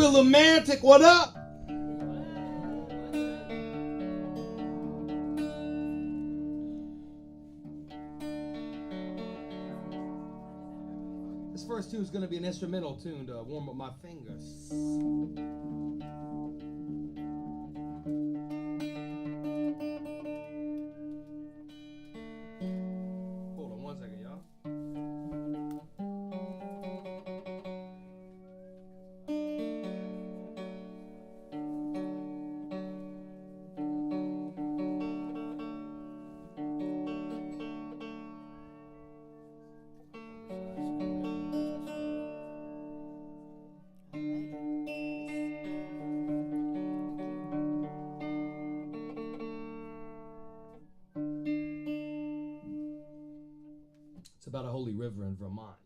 Willimantic, what up? This first tune is going to be an instrumental tune to warm up my fingers. Hold on one second, y'all. It's about a holy river in Vermont.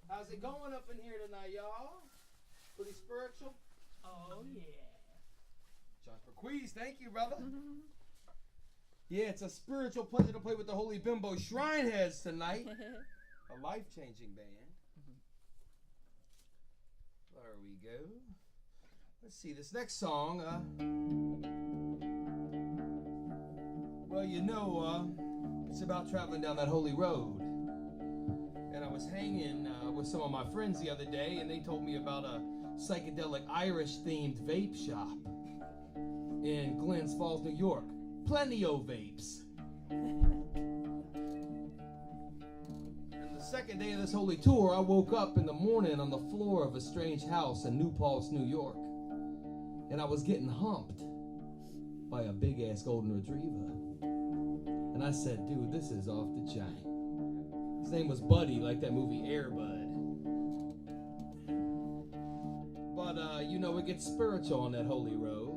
How's it going up in here tonight, y'all? Pretty spiritual? Oh, yeah. John Perquise, thank you, brother. Yeah, it's a spiritual pleasure to play with the Holy Bimbo Shrineheads tonight. A life-changing band. There we go. Let's see, this next song, well, you know, it's about traveling down that holy road. And I was hanging with some of my friends the other day, and they told me about a psychedelic Irish-themed vape shop in Glens Falls, New York. Plenty o' vapes. And the second day of this holy tour, I woke up in the morning on the floor of a strange house in New Paltz, New York. And I was getting humped by a big-ass golden retriever. And I said, dude, this is off the chain. His name was Buddy, like that movie Air Bud. But, you know, it gets spiritual on that holy road.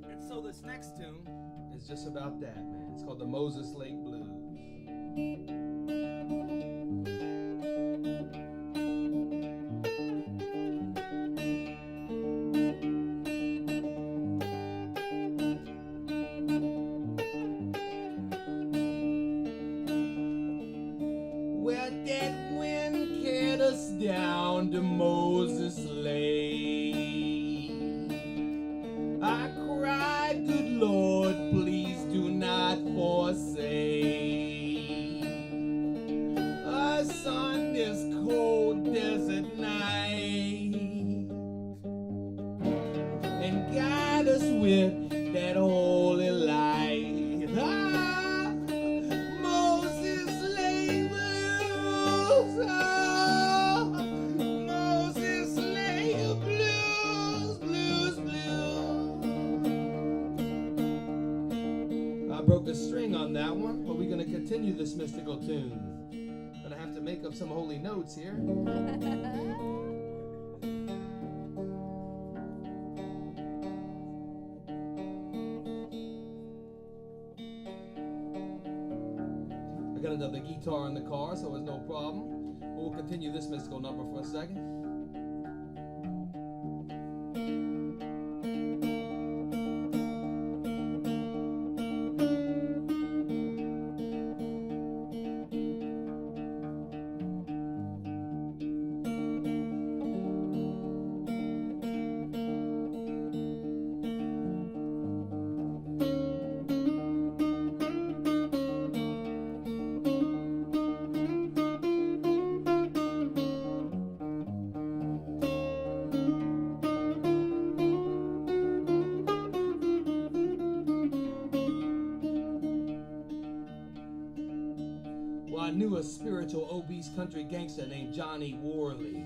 And so this next tune is just about that, man. It's called the Moses Lake Blues. Well, that wind carried us down to Moses Lake. I cried, good Lord, please do not forsake. on that one, but we're going to continue this mystical tune. Gonna have to make up some holy notes here. I got another guitar in the car, so it's no problem. We'll continue this mystical number for a second. I knew a spiritual obese country gangster named Johnny Worley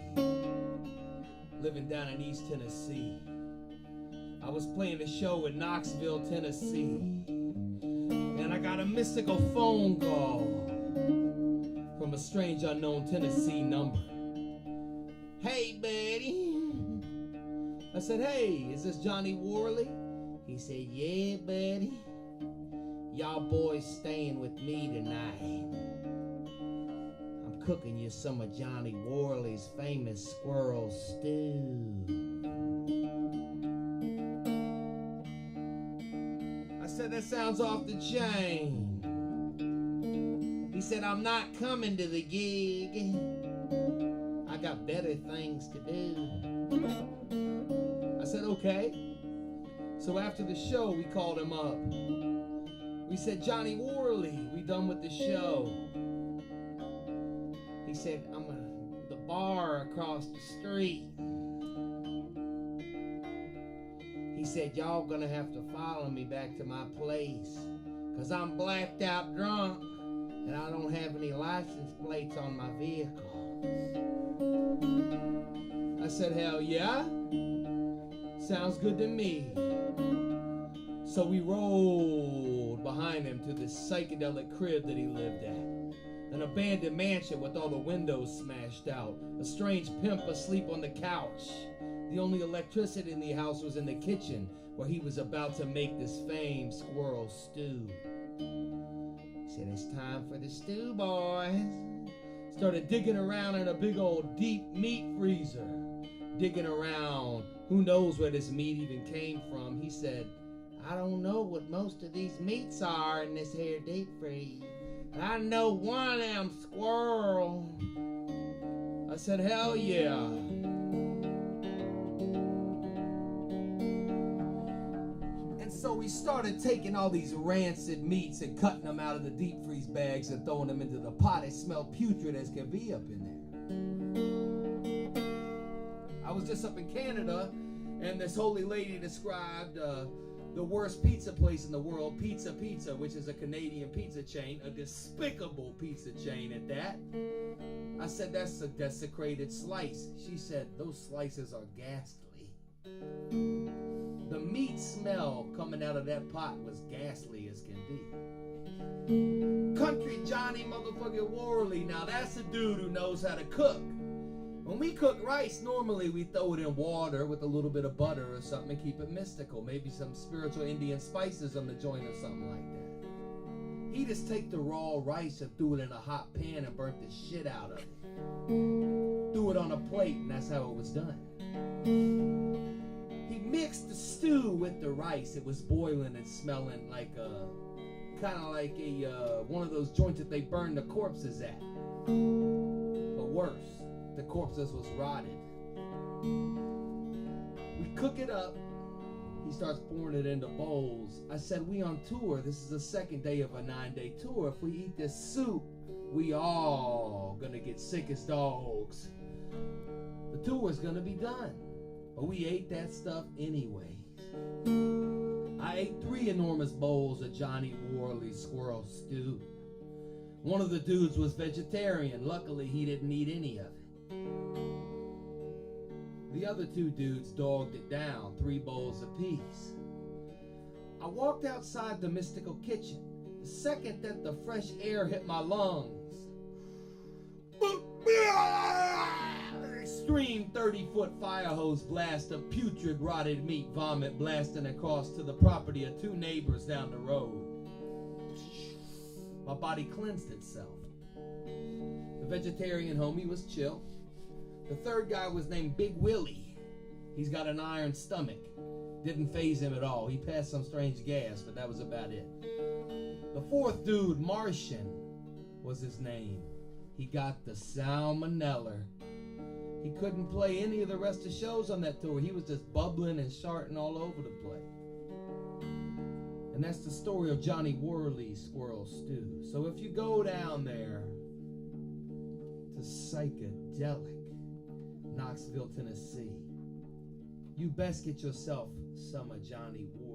living down in East Tennessee. I was playing a show in Knoxville, Tennessee, and I got a mystical phone call from a strange unknown Tennessee number. Hey, buddy. I said, hey, is this Johnny Worley? He said, yeah, buddy. Y'all boys staying with me tonight. Cooking you some of Johnny Worley's famous squirrel stew. I said, that sounds off the chain. He said, I'm not coming to the gig. I got better things to do. I said, okay. So after the show, we called him up. We said, Johnny Worley, we done with the show. He said, I'm at the bar across the street. He said, y'all gonna have to follow me back to my place, 'cause I'm blacked out drunk and I don't have any license plates on my vehicle. I said, hell yeah, sounds good to me. So we rolled behind him to this psychedelic crib that he lived at. An abandoned mansion with all the windows smashed out. A strange pimp asleep on the couch. The only electricity in the house was in the kitchen, where he was about to make this famed squirrel stew. He said, it's time for the stew, boys. Started digging around in a big old deep meat freezer. Digging around. Who knows where this meat even came from. He said, I don't know what most of these meats are in this here deep freeze. I know one of them squirrel. I said, hell yeah. And so we started taking all these rancid meats and cutting them out of the deep freeze bags and throwing them into the pot. It smelled putrid as can be up in there. I was just up in Canada, and this holy lady described the worst pizza place in the world, Pizza Pizza, which is a Canadian pizza chain, a despicable pizza chain at that. I said, that's a desecrated slice. She said, those slices are ghastly. The meat smell coming out of that pot was ghastly as can be. Country Johnny motherfucking Worley, now that's a dude who knows how to cook. When we cook rice, normally we throw it in water with a little bit of butter or something and keep it mystical. Maybe some spiritual Indian spices on the joint or something like that. He just take the raw rice and threw it in a hot pan and burnt the shit out of it. Threw it on a plate, and that's how it was done. He mixed the stew with the rice. It was boiling and smelling like kind of like one of those joints that they burn the corpses at. But worse. The corpses was rotted. We cook it up. He starts pouring it into bowls. I said, we on tour. This is the second day of a 9-day tour. If we eat this soup, we all gonna get sick as dogs. The tour is gonna be done. But we ate that stuff anyways. I ate 3 enormous bowls of Johnny Worley's squirrel stew. One of the dudes was vegetarian. Luckily, he didn't eat any of it. The other 2 dudes dogged it down, 3 bowls apiece. I walked outside the mystical kitchen, The second that the fresh air hit my lungs, extreme 30-foot fire hose blast of putrid rotted meat vomit blasting across to the property of 2 neighbors down the road. My body cleansed itself. The vegetarian homie was chill. The third guy was named Big Willie. He's got an iron stomach. Didn't faze him at all. He passed some strange gas, but that was about it. The fourth dude, Martian, was his name. He got the salmonella. He couldn't play any of the rest of the shows on that tour. He was just bubbling and sharting all over the place. And that's the story of Johnny Worley's Squirrel Stew. So if you go down there to psychedelic Knoxville, Tennessee, you best get yourself some of Johnny Worley.